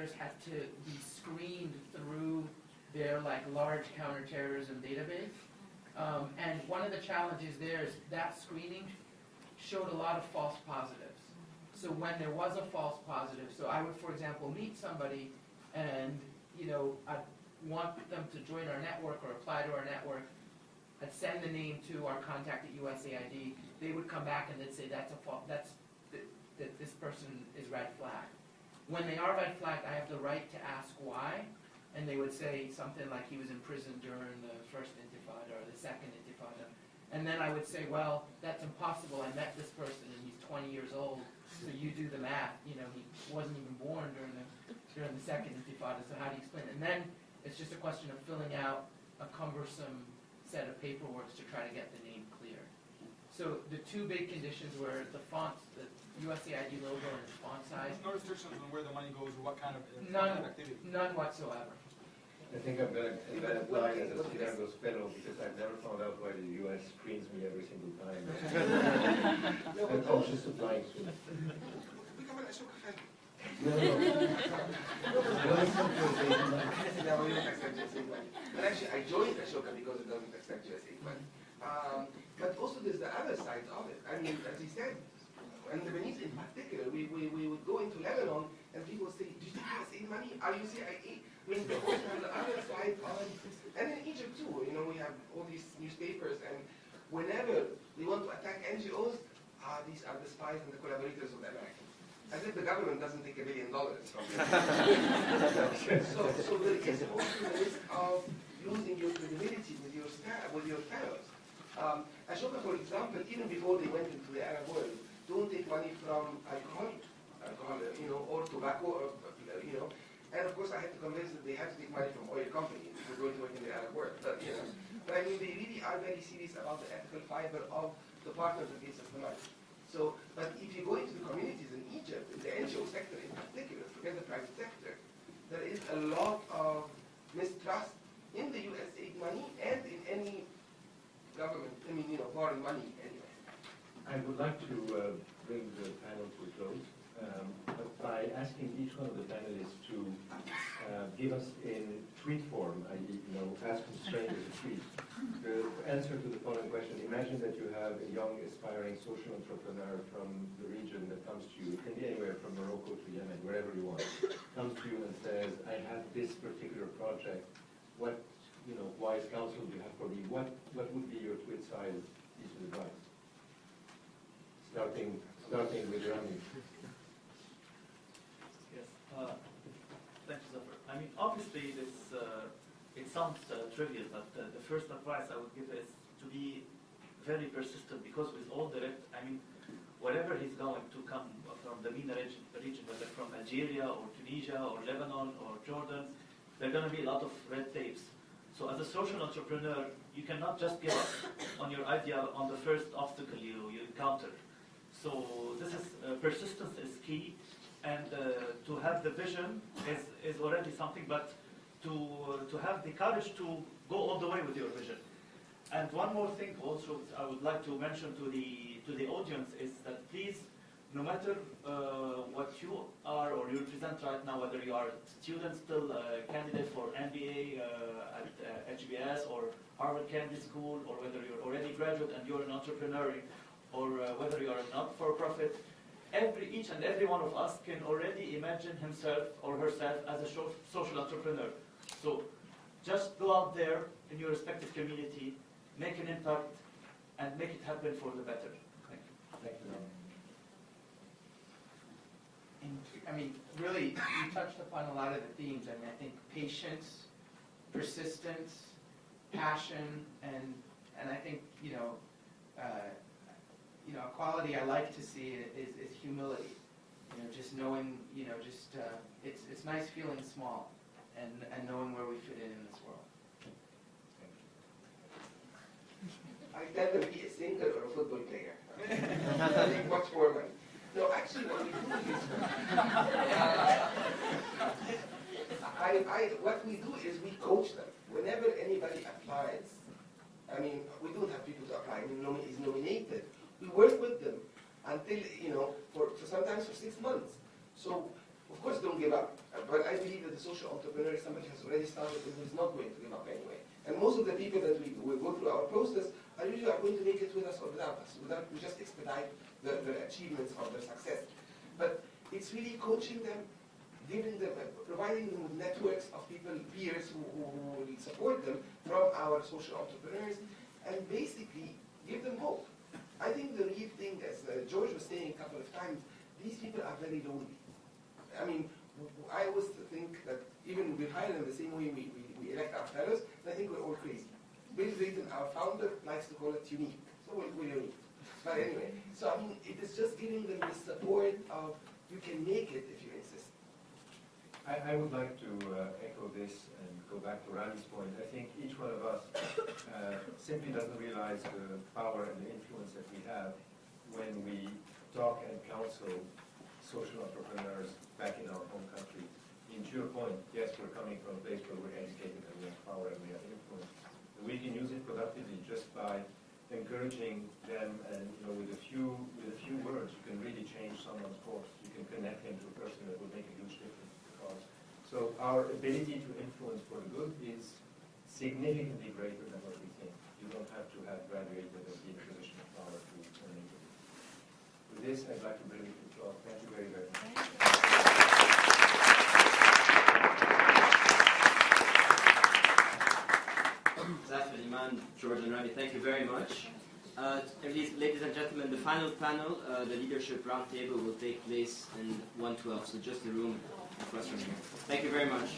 players had to be screened through their large counterterrorism database. And one of the challenges there is that screening showed a lot of false positives. So when there was a false positive, so I would, for example, meet somebody and, I'd want them to join our network or apply to our network. I'd send the name to our contact at USAID. They would come back and they'd say that this person is red flag. When they are red flagged, I have the right to ask why, and they would say something like he was in prison during the first Intifada or the second Intifada. And then I would say, well, that's impossible. I met this person and he's 20 years old, so you do the math. He wasn't even born during the second Intifada, so how do you explain it? And then it's just a question of filling out a cumbersome set of paperwork to try to get the name clear. So the two big conditions were the font, the USAID logo and the font size. No restrictions on where the money goes or what kind of activity? None whatsoever. I think I'm going to apply as a Chicago's fellow because I've never found out why the U.S. screens me every single time. I'm conscious of lying soon. Become an Ashoka fan. No. We don't accept USA money. But actually, I joined Ashoka because it doesn't accept USA money. But also there's the other side of it. I mean, as he said, and the Lebanese in particular, we would go into Lebanon and people would say, do you take USA money? Are you CIA? I mean, the also on the other side of it, and in Egypt too, we have all these newspapers, and whenever we want to attack NGOs, these are the spies and the collaborators of the Americans. As if the government doesn't take $1 billion from them. so there is also the risk of losing your credibility with your fellows. Ashoka, for example, even before they went into the Arab world, don't take money from alcohol, or tobacco, And of course, I had to convince them they had to take money from oil companies if we're going to work in the Arab world. But I mean, they really are very serious about the ethical fiber of the partners that gives us the money. So, but if you go into the communities in Egypt, in the NGO sector in particular, forget the private sector, there is a lot of mistrust in the USAID money and in any government, foreign money anyway. I would like to bring the panel to a close by asking each one of the panelists to give us in tweet form, i.e., as constrained as a tweet, the answer to the following question. Imagine that you have a young, aspiring social entrepreneur from the region that comes to you. It can be anywhere from Morocco to Yemen, wherever you want. Comes to you and says, I have this particular project. What wise counsel do you have for me? What would be your tweet-size piece of advice? Starting with Rami. Yes. Thank you, Zafer. I mean, obviously, it sounds trivial, but the first advice I would give is to be very persistent, because with all the wherever he's going to come from the MENA region, whether from Algeria or Tunisia or Lebanon or Jordan, there are going to be a lot of red tapes. So as a social entrepreneur, you cannot just give up on your idea on the first obstacle you encounter. So this is persistence is key, and to have the vision is already something, but to have the courage to go all the way with your vision. And one more thing also I would like to mention to the audience is that please, no matter what you are or you represent right now, whether you are a student still candidate for MBA at HBS or Harvard Kennedy School, or whether you're already graduate and you're an entrepreneur, or whether you are a not-for-profit, each and every one of us can already imagine himself or herself as a social entrepreneur. So just go out there in your respective community, make an impact, and make it happen for the better. Thank you. Thank you. I mean, really, you touched upon a lot of the themes. I mean, I think patience, persistence, passion, and I think, a quality I like to see is humility. Just knowing, it's nice feeling small and knowing where we fit in this world. I tend to be a singer or a football player. I think much more money. No, actually, what we do is, what we do is we coach them. Whenever anybody applies, I mean, we don't have people to apply. I mean, is nominated. We work with them until, for sometimes for 6 months. So, of course, don't give up. but I believe that the social entrepreneur, somebody has already started, is not going to give up anyway. And most of the people that we go through our process are usually going to make it with us or without us. We just expedite the achievements of their success. But it's really coaching them, giving them, providing them with networks of people, peers who will support them from our social entrepreneurs, and basically give them hope. I think the real thing, as George was saying a couple of times, these people are very lonely. I mean, I always think that even we hire them the same way we elect our fellows, and I think we're all crazy. Bill Clinton, our founder, likes to call it unique. So we're unique. But anyway, so I mean, it is just giving them the support of you can make it if you insist. I would like to echo this and go back to Rami's point. I think each one of us simply doesn't realize the power and the influence that we have when we talk and counsel social entrepreneurs back in our home country. And to your point, yes, we're coming from a place where we're educated and we have power and we have influence. We can use it productively just by encouraging them, and with a few words, you can really change someone's course. You can connect him to a person that will make a huge difference to the cause. So our ability to influence for the good is significantly greater than what we think. You don't have to have graduated or be in a position of power to make it. With this, I'd like to bring it to a close. Thank you very, very much. Zafer, Iman, George, and Rami, thank you very much. Ladies and gentlemen, the final panel, the Leadership Roundtable, will take place in 112, so just the room across from here. Thank you very much.